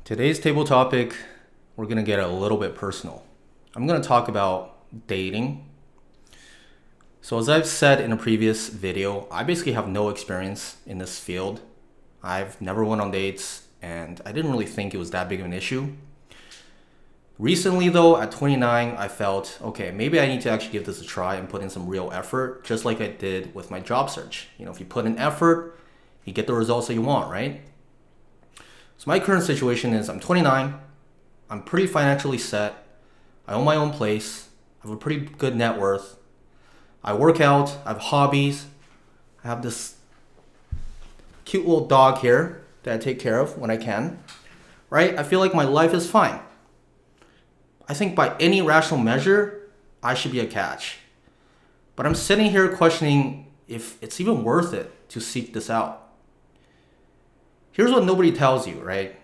Today's table topic, we're going to get a little bit personal. I'm going to talk about dating. So, as I've said in a previous video, I basically have no experience in this field. I've never went on dates, and I didn't really think it was that big of an issue. Recently, though, at 29, I felt, okay, maybe I need to actually give this a try and put in some real effort, just like I did with my job search. If you put in effort, you get the results that you want, right? So my current situation is I'm 29, I'm pretty financially set, I own my own place, I have a pretty good net worth, I work out, I have hobbies, I have this cute little dog here that I take care of when I can, right? I feel like my life is fine. I think by any rational measure, I should be a catch. But I'm sitting here questioning if it's even worth it to seek this out. Here's what nobody tells you, right?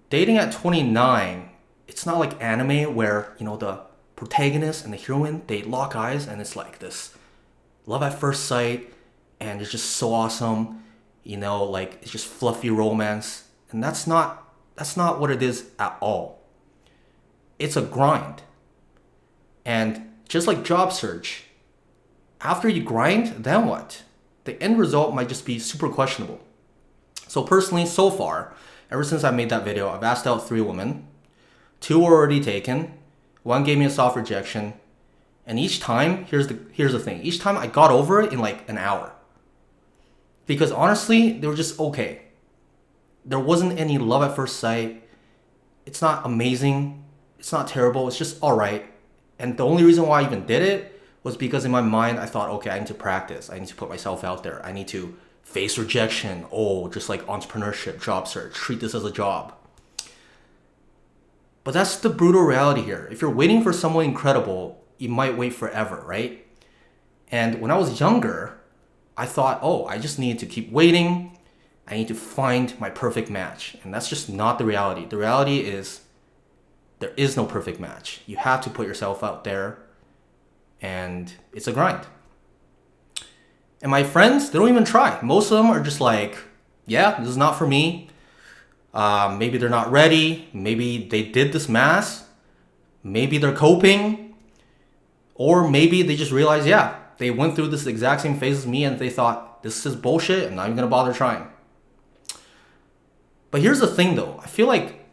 Dating at 29, it's not like anime where, the protagonist and the heroine, they lock eyes and it's like this love at first sight and it's just so awesome, like it's just fluffy romance. And that's not what it is at all. It's a grind. And just like job search, after you grind, then what? The end result might just be super questionable. So personally, so far, ever since I made that video, I've asked out 3 women. 2 were already taken. 1 gave me a soft rejection. And each time, here's the thing. Each time I got over it in like an hour. Because honestly, they were just okay. There wasn't any love at first sight. It's not amazing. It's not terrible. It's just alright. And the only reason why I even did it was because in my mind, I thought, okay, I need to practice. I need to put myself out there. I need to face rejection. Oh, just like entrepreneurship, job search, treat this as a job. But that's the brutal reality here. If you're waiting for someone incredible, you might wait forever, right? And when I was younger, I thought, oh, I just need to keep waiting. I need to find my perfect match. And that's just not the reality. The reality is there is no perfect match. You have to put yourself out there, and it's a grind. And my friends, they don't even try. Most of them are just like, yeah, this is not for me. Maybe they're not ready. Maybe they did this mass. Maybe they're coping. Or maybe they just realize, yeah, they went through this exact same phase as me and they thought, this is bullshit. I'm not even going to bother trying. But here's the thing though. I feel like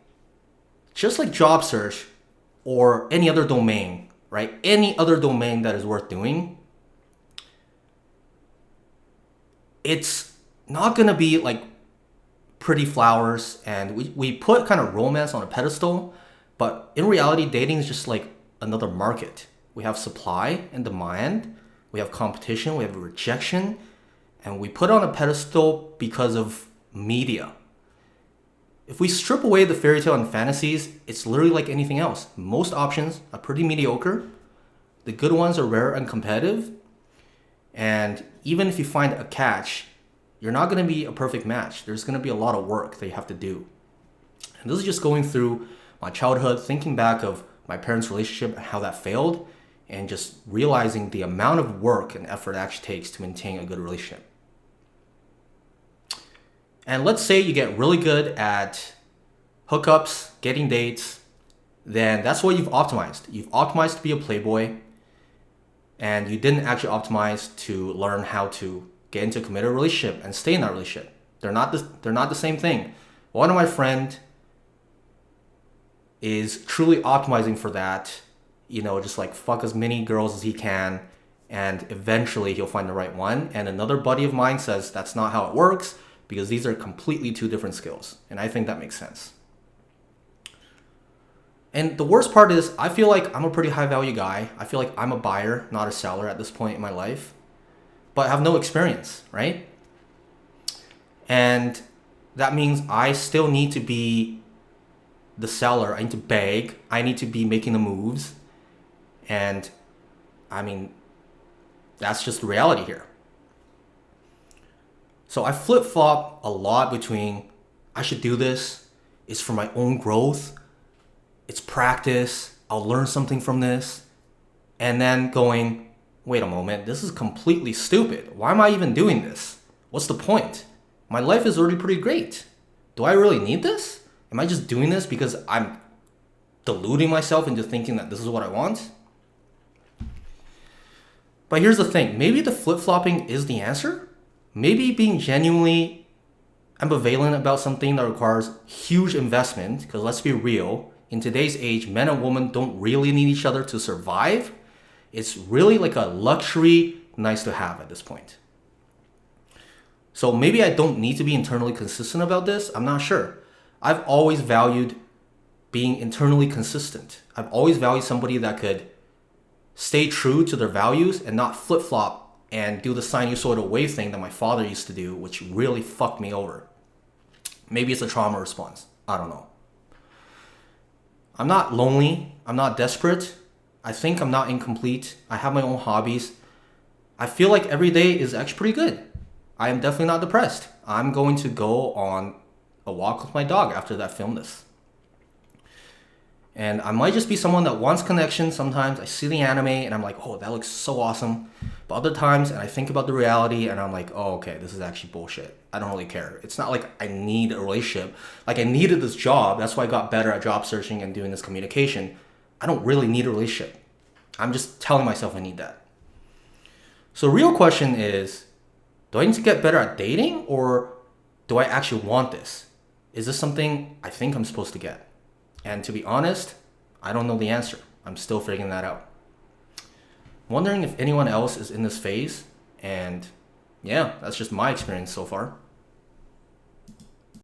just like job search or any other domain, right? Any other domain that is worth doing, it's not going to be like pretty flowers and we put kind of romance on a pedestal, but in reality, dating is just like another market. We have supply and demand, we have competition, we have rejection, and we put it on a pedestal because of media. If we strip away the fairy tale and fantasies, it's literally like anything else. Most options are pretty mediocre. The good ones are rare and competitive. And even if you find a catch, you're not going to be a perfect match. There's going to be a lot of work that you have to do. And this is just going through my childhood, thinking back of my parents' relationship and how that failed, and just realizing the amount of work and effort it actually takes to maintain a good relationship. And let's say you get really good at hookups, getting dates, then that's what you've optimized. You've optimized to be a playboy, and you didn't actually optimize to learn how to get into a committed relationship and stay in that relationship. They're not the same thing. One of my friend is truly optimizing for that, just like fuck as many girls as he can, and eventually he'll find the right one. And another buddy of mine says that's not how it works because these are completely 2 different skills. And I think that makes sense. And the worst part is I feel like I'm a pretty high value guy. I feel like I'm a buyer, not a seller at this point in my life, but I have no experience, right? And that means I still need to be the seller. I need to beg. I need to be making the moves. And I mean, that's just the reality here. So I flip-flop a lot between I should do this, it's for my own growth, it's practice, I'll learn something from this, and then going, wait a moment, this is completely stupid. Why am I even doing this? What's the point? My life is already pretty great. do I really need this? Am I just doing this because I'm deluding myself into thinking that this is what I want? But here's the thing, maybe the flip-flopping is the answer. Maybe being genuinely ambivalent about something that requires huge investment, because let's be real, in today's age, men and women don't really need each other to survive. It's really like a luxury, nice to have at this point. So maybe I don't need to be internally consistent about this. I'm not sure. I've always valued being internally consistent. I've always valued somebody that could stay true to their values and not flip-flop and do the sinusoidal wave thing that my father used to do, which really fucked me over. Maybe it's a trauma response. I don't know. I'm not lonely. I'm not desperate. I think I'm not incomplete. I have my own hobbies. I feel like every day is actually pretty good. I am definitely not depressed. I'm going to go on a walk with my dog after I film this. And I might just be someone that wants connection. Sometimes I see the anime and I'm like, oh, that looks so awesome. But other times, and I think about the reality and I'm like, oh, okay, this is actually bullshit. I don't really care. It's not like I need a relationship. Like I needed this job. That's why I got better at job searching and doing this communication. I don't really need a relationship. I'm just telling myself I need that. So the real question is, do I need to get better at dating, or do I actually want this? Is this something I think I'm supposed to get? And to be honest, I don't know the answer. I'm still figuring that out. Wondering if anyone else is in this phase. And yeah, that's just my experience so far.